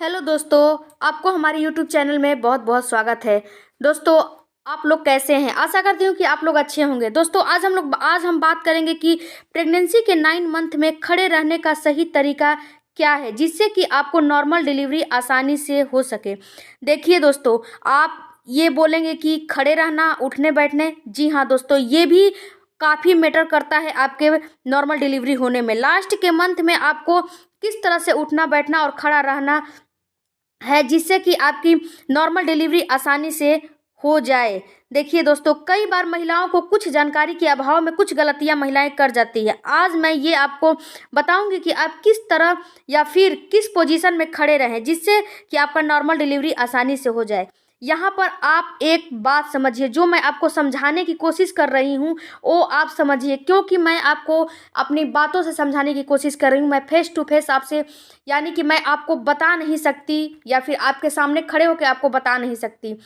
Hello दोस्तों, आपको हमारे यूट्यूब चैनल में बहुत बहुत स्वागत है। दोस्तों, आप लोग कैसे हैं? आशा करती हूँ कि आप लोग अच्छे होंगे। दोस्तों, आज हम बात करेंगे कि प्रेगनेंसी के 9 मंथ में खड़े रहने का सही तरीका क्या है, जिससे कि आपको नॉर्मल डिलीवरी आसानी से हो सके। देखिए दोस्तों, आप ये बोलेंगे कि खड़े रहना, उठने बैठने, जी हाँ दोस्तों, ये भी काफ़ी मैटर करता है आपके नॉर्मल डिलीवरी होने में। लास्ट के मंथ में आपको किस तरह से उठना बैठना और खड़ा रहना है, जिससे कि आपकी नॉर्मल डिलीवरी आसानी से हो जाए। देखिए दोस्तों, कई बार महिलाओं को कुछ जानकारी के अभाव में कुछ गलतियां महिलाएं कर जाती है। आज मैं ये आपको बताऊंगी कि आप किस तरह या फिर किस पोजीशन में खड़े रहें, जिससे कि आपका नॉर्मल डिलीवरी आसानी से हो जाए। यहाँ पर आप एक बात समझिए, जो मैं आपको समझाने की कोशिश कर रही हूँ वो आप समझिए, क्योंकि मैं आपको अपनी बातों से समझाने की कोशिश कर रही हूँ। मैं फेस टू फेस आपसे, यानी कि मैं आपको बता नहीं सकती या फिर आपके सामने खड़े होकर आपको बता नहीं सकती।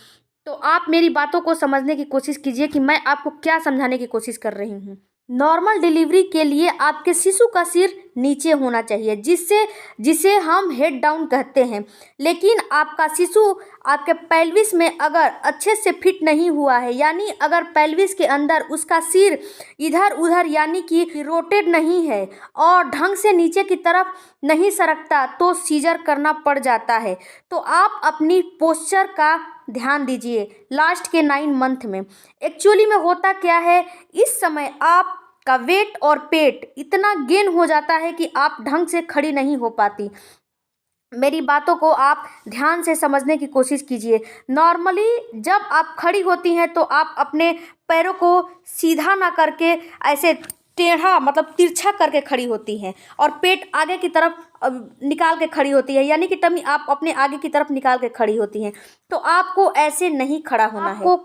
तो आप मेरी बातों को समझने की कोशिश कीजिए कि मैं आपको क्या समझाने की कोशिश कर रही हूँ। नॉर्मल डिलीवरी के लिए आपके शिशु का सिर नीचे होना चाहिए, जिसे हम हेड डाउन कहते हैं। लेकिन आपका शिशु आपके पेल्विस में अगर अच्छे से फिट नहीं हुआ है, यानी अगर पेल्विस के अंदर उसका सिर इधर उधर यानी कि रोटेट नहीं है और ढंग से नीचे की तरफ नहीं सरकता, तो सीजर करना पड़ जाता है। तो आप अपनी पोस्चर का ध्यान दीजिए लास्ट के 9 मंथ में। एक्चुअली में होता क्या है, इस समय आपका वेट और पेट इतना गेन हो जाता है कि आप ढंग से खड़ी नहीं हो पाती। मेरी बातों को आप ध्यान से समझने की कोशिश कीजिए। नॉर्मली जब आप खड़ी होती हैं तो आप अपने पैरों को सीधा ना करके ऐसे टेढ़ा मतलब तिरछा करके खड़ी होती हैं और पेट आगे की तरफ निकाल के खड़ी होती है, यानी कि टमी आप अपने आगे की तरफ निकाल के खड़ी होती हैं। तो आपको ऐसे नहीं खड़ा होना है। आपको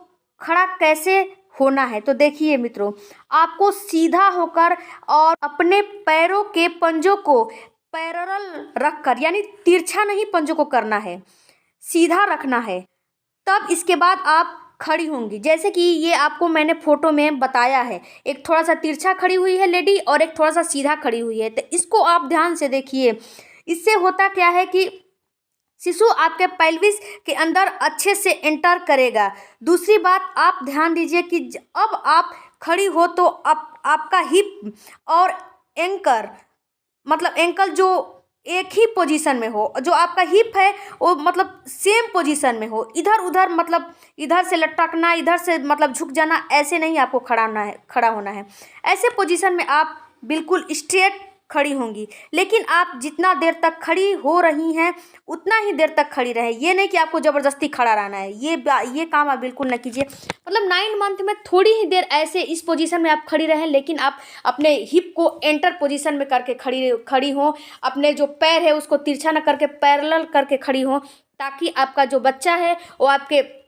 खड़ा कैसे होना है, तो देखिए मित्रों, आपको सीधा होकर और अपने पैरों के पंजों को पैरेलल रखकर, यानी तिरछा नहीं पंजों को करना है, सीधा रखना है। तब इसके बाद आप खड़ी होंगी, जैसे कि ये आपको मैंने फोटो में बताया है। एक थोड़ा सा तिरछा खड़ी हुई है लेडी और एक थोड़ा सा सीधा खड़ी हुई है। तो इसको आप ध्यान से देखिए। इससे होता क्या है कि शिशु आपके पेल्विस के अंदर अच्छे से एंटर करेगा। दूसरी बात आप ध्यान दीजिए कि अब आप खड़ी हो तो आपका हिप और एंकर मतलब एंकल जो एक ही पोजीशन में हो, जो आपका हिप है वो मतलब सेम पोजीशन में हो। इधर उधर मतलब इधर से लटकना, इधर से मतलब झुक जाना, ऐसे नहीं आपको खड़ा होना है। ऐसे पोजीशन में आप बिल्कुल स्ट्रेट खड़ी होंगी। लेकिन आप जितना देर तक खड़ी हो रही हैं उतना ही देर तक खड़ी रहें। ये नहीं कि आपको ज़बरदस्ती खड़ा रहना है। ये काम आप बिल्कुल न कीजिए। मतलब 9 मंथ में थोड़ी ही देर ऐसे इस पोजीशन में आप खड़ी रहें, लेकिन आप अपने हिप को एंटर पोजीशन में करके खड़ी हों। अपने जो पैर है उसको तिरछा न करके पैरेलल करके खड़ी हों, ताकि आपका जो बच्चा है वो आपके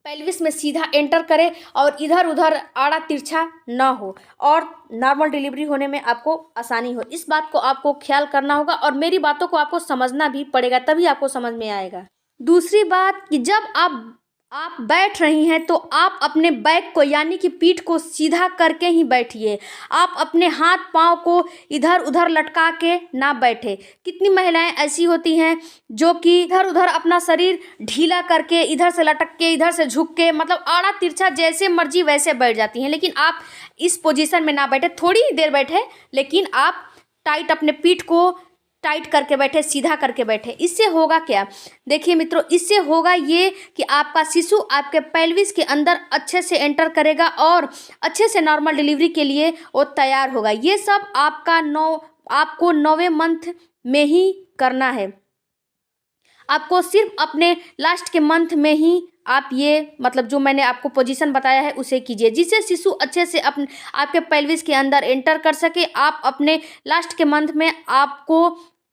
पेल्विस में सीधा एंटर करे और इधर उधर आड़ा तिरछा ना हो और नॉर्मल डिलीवरी होने में आपको आसानी हो। इस बात को आपको ख्याल करना होगा और मेरी बातों को आपको समझना भी पड़ेगा, तभी आपको समझ में आएगा। दूसरी बात कि जब आप बैठ रही हैं तो आप अपने बैक को यानी कि पीठ को सीधा करके ही बैठिए। आप अपने हाथ पांव को इधर उधर लटका के ना बैठे। कितनी महिलाएं ऐसी होती हैं जो कि इधर उधर अपना शरीर ढीला करके, इधर से लटक के, इधर से झुक के, मतलब आड़ा तिरछा जैसे मर्जी वैसे बैठ जाती हैं। लेकिन आप इस पोजीशन में ना बैठे, थोड़ी ही देर बैठे, लेकिन आप टाइट अपने पीठ को टाइट करके बैठे, सीधा करके बैठे। इससे होगा क्या, देखिए मित्रों, इससे होगा ये कि आपका शिशु आपके पेल्विस के अंदर अच्छे से एंटर करेगा और अच्छे से नॉर्मल डिलीवरी के लिए वो तैयार होगा। ये सब आपको 9वें मंथ में ही करना है। आपको सिर्फ अपने लास्ट के मंथ में ही आप ये मतलब जो मैंने आपको पोजीशन बताया है उसे कीजिए, जिससे शिशु अच्छे से आपके पेल्विस के अंदर एंटर कर सके। आप अपने लास्ट के मंथ में आपको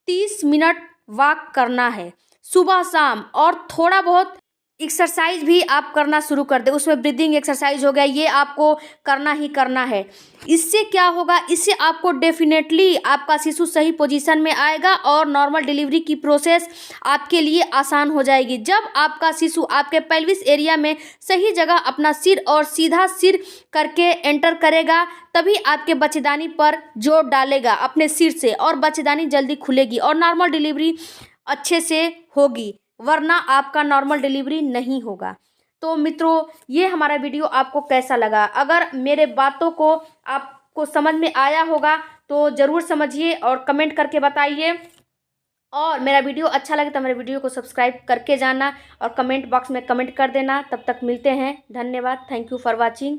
30 मिनट वॉक करना है सुबह शाम, और थोड़ा बहुत एक्सरसाइज भी आप करना शुरू कर दे। उसमें ब्रीदिंग एक्सरसाइज हो गया, ये आपको करना ही करना है। इससे क्या होगा, इससे आपको डेफिनेटली आपका शिशु सही पोजीशन में आएगा और नॉर्मल डिलीवरी की प्रोसेस आपके लिए आसान हो जाएगी। जब आपका शिशु आपके पेल्विस एरिया में सही जगह अपना सिर और सीधा सिर करके एंटर करेगा, तभी आपके बच्चेदानी पर जोर डालेगा अपने सिर से और बच्चेदानी जल्दी खुलेगी और नॉर्मल डिलीवरी अच्छे से होगी, वरना आपका नॉर्मल डिलीवरी नहीं होगा। तो मित्रों, ये हमारा वीडियो आपको कैसा लगा? अगर मेरे बातों को आपको समझ में आया होगा तो ज़रूर समझिए और कमेंट करके बताइए। और मेरा वीडियो अच्छा लगे तो मेरे वीडियो को सब्सक्राइब करके जाना और कमेंट बॉक्स में कमेंट कर देना। तब तक मिलते हैं। धन्यवाद। Thank you for watching.